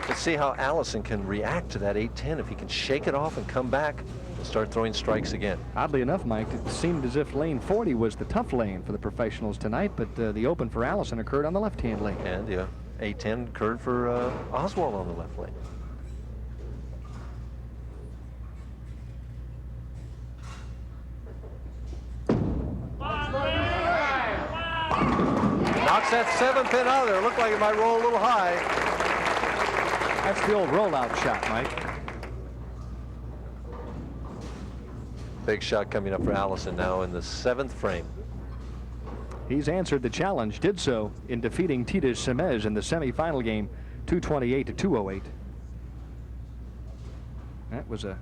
Let's see how Allison can react to that 8-10. If he can shake it off and come back and start throwing strikes again. Oddly enough, Mike, it seemed as if lane 40 was the tough lane for the professionals tonight, but the open for Allison occurred on the left-hand lane. And the 8-10 occurred for Oswalt on the left lane. Knocks that 7-pin out of there. Looked like it might roll a little high. That's the old rollout shot, Mike. Big shot coming up for Allison now in the 7th frame. He's answered the challenge, did so in defeating Titus Semez in the semifinal game, 228 to 208. That was a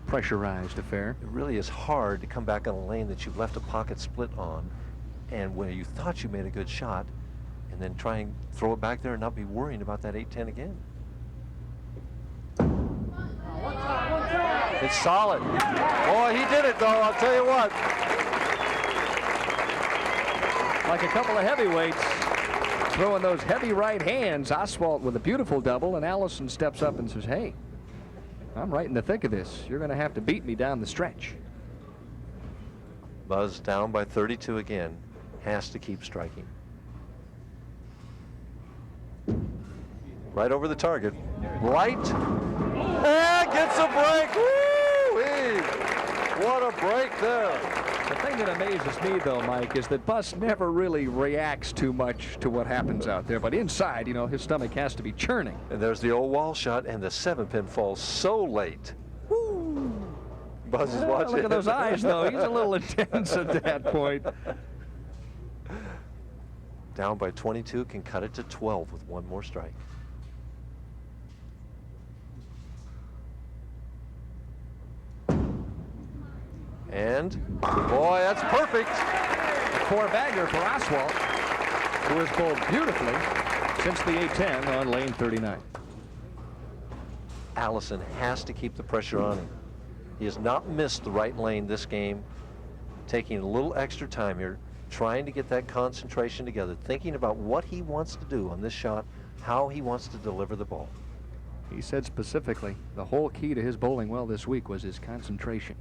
pressurized affair. It really is hard to come back on a lane that you've left a pocket split on, and where you thought you made a good shot, and then try and throw it back there and not be worrying about that 8-10 again. It's solid. Boy, he did it, though, I'll tell you what. Like a couple of heavyweights throwing those heavy right hands. Oswalt with a beautiful double, and Allison steps up and says, hey, I'm right in the thick of this. You're going to have to beat me down the stretch. Buzz down by 32 again. Has to keep striking. Right over the target. Right. And gets a break. Woo-wee. What a break there. The thing that amazes me, though, Mike, is that Bus never really reacts too much to what happens out there. But inside, you know, his stomach has to be churning. And there's the old wall shot, and the 7-pin falls so late. Woo. Buzz is watching. Look at those eyes, though. He's a little intense at that point. Down by 22, can cut it to 12 with one more strike. And, boy, that's perfect. A four-bagger for Oswalt, who has bowled beautifully since the 8-10 on lane 39. Allison has to keep the pressure on him. He has not missed the right lane this game, taking a little extra time here, trying to get that concentration together, thinking about what he wants to do on this shot, how he wants to deliver the ball. He said specifically the whole key to his bowling well this week was his concentration.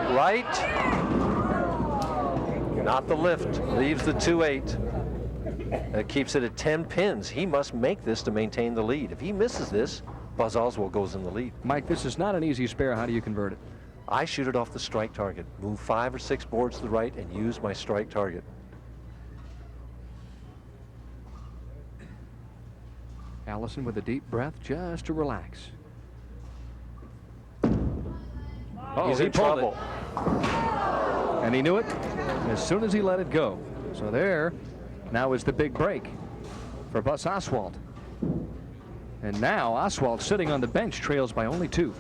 Right. Not the lift. Leaves the 2-8. That keeps it at 10 pins. He must make this to maintain the lead. If he misses this, Bus-Oswalt goes in the lead. Mike, this is not an easy spare. How do you convert it? I shoot it off the strike target. Move 5 or 6 boards to the right and use my strike target. Allison with a deep breath just to relax. He's in trouble. And he knew it as soon as he let it go. So there now is the big break for Bus-Oswalt. And now Oswalt, sitting on the bench, trails by only 2.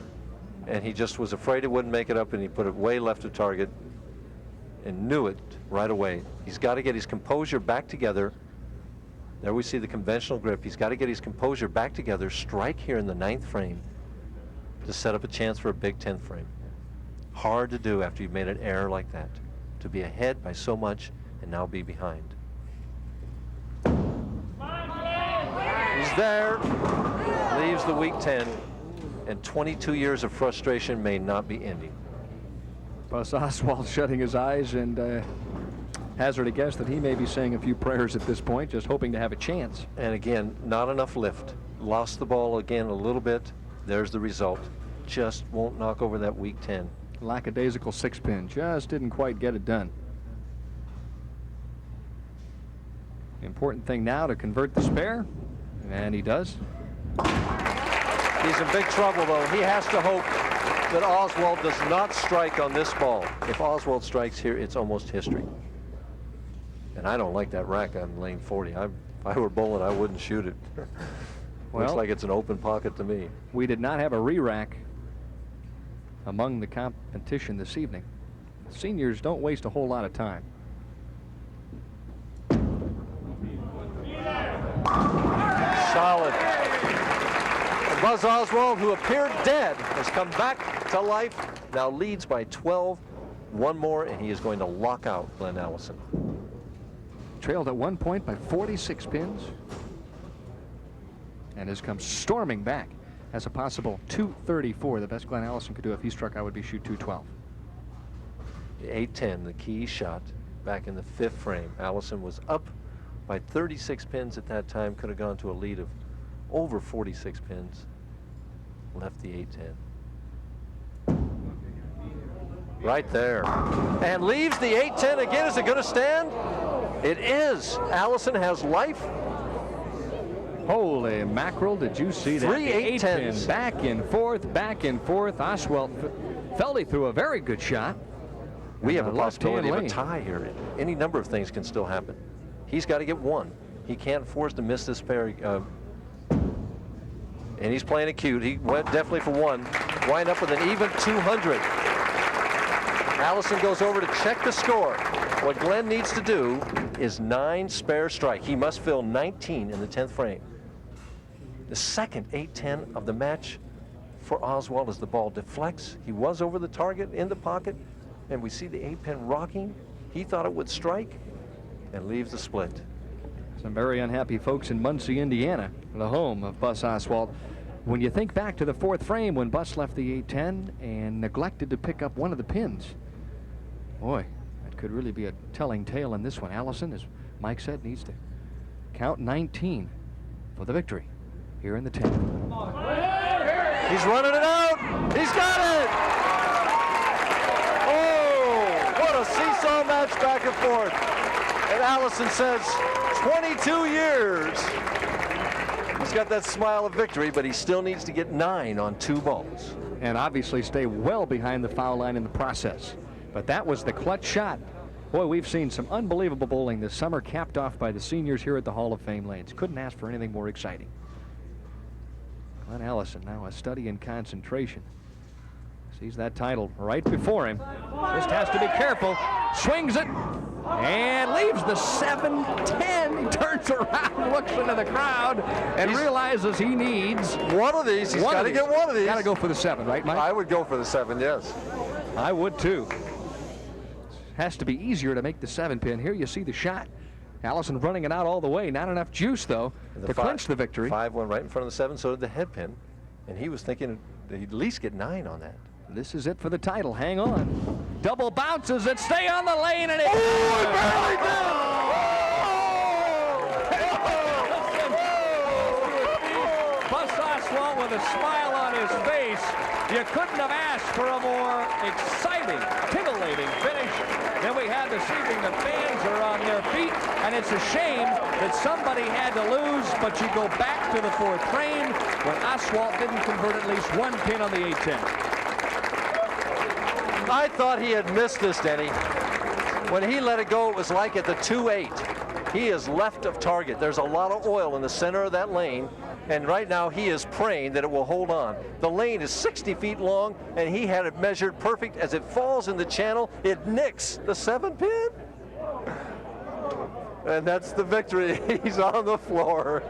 And he just was afraid it wouldn't make it up, and he put it way left of target and knew it right away. He's got to get his composure back together. There we see the conventional grip. He's got to get his composure back together, strike here in the 9th frame to set up a chance for a big 10th frame. Hard to do after you've made an error like that, to be ahead by so much and now be behind. He's there, leaves the weak 10, and 22 years of frustration may not be ending. Bus-Oswalt shutting his eyes and hazard a guess that he may be saying a few prayers at this point, just hoping to have a chance. And again, not enough lift. Lost the ball again a little bit. There's the result. Just won't knock over that weak 10. Lackadaisical 6-pin, just didn't quite get it done. The important thing now to convert the spare, and he does. He's in big trouble, though. He has to hope that Oswalt does not strike on this ball. If Oswalt strikes here, it's almost history. And I don't like that rack on lane 40. If I were bowling, I wouldn't shoot it. Looks like it's an open pocket to me. We did not have a re-rack among the competition this evening. Seniors don't waste a whole lot of time. Solid. Bus-Oswalt, who appeared dead, has come back to life, now leads by 12 one more, and he is going to lock out Glenn Allison. Trailed at one point by 46 pins and has come storming back as a possible 234. The best Glenn Allison could do if he struck out would be shoot 212. The 8-10, the key shot back in the 5th frame. Allison was up by 36 pins at that time, could have gone to a lead of over 46 pins. Left the 8-10. Right there. And leaves the 8-10 again. Is it going to stand? It is. Allison has life. Holy mackerel, did you see that? 3 8 8-10s. pin, back and forth, back and forth. Oswalt felt he threw a very good shot. We have a And possibility of a left-hand tie here. Any number of things can still happen. He's got to get one. He can't afford to miss this pair. And he's playing it cute. He went definitely for one. Wind up with an even 200. Allison goes over to check the score. What Glenn needs to do is 9 spare strike. He must fill 19 in the 10th frame. The second 8-10 of the match for Oswalt as the ball deflects. He was over the target in the pocket, and we see the 8-pin rocking. He thought it would strike and leaves the split. Some very unhappy folks in Muncie, Indiana, the home of Bus-Oswalt. When you think back to the 4th frame when Bus left the 8-10 and neglected to pick up one of the pins, boy, that could really be a telling tale in this one. Allison, as Mike said, needs to count 19 for the victory here in the 10th. He's running it out. He's got it. Oh, what a seesaw match back and forth. And Allison says 22 years. He's got that smile of victory, but he still needs to get 9 on 2 balls. And obviously stay well behind the foul line in the process. But that was the clutch shot. Boy, we've seen some unbelievable bowling this summer, capped off by the seniors here at the Hall of Fame lanes. Couldn't ask for anything more exciting. Glenn Allison now a study in concentration. Sees that title right before him. Just has to be careful. Swings it and leaves the 7-10. He turns around, looks into the crowd, and realizes he needs one of these. He's got to get one of these. Got to go for the 7, right, Mike? I would go for the 7, yes. I would too. Has to be easier to make the 7-pin. Here you see the shot. Allison running it out all the way. Not enough juice, though, to clinch the victory. 5 went right in front of the 7, so did the head pin. And he was thinking that he'd at least get 9 on that. This is it for the title. Hang on. Double bounces it. Stay on the lane, and it. Oh, he barely did! Bus-Oswalt with a smile on his face. You couldn't have asked for a more exciting, titillating finish than we had this evening. The fans are on their feet, and it's a shame that somebody had to lose, but you go back to the 4th frame when Oswalt didn't convert at least 1 pin on the 8-10. I thought he had missed this, Denny. When he let it go, it was like at the 2-8. He is left of target. There's a lot of oil in the center of that lane, and right now he is praying that it will hold on. The lane is 60 feet long, and he had it measured perfect. As it falls in the channel, it nicks the 7-pin. And that's the victory. He's on the floor.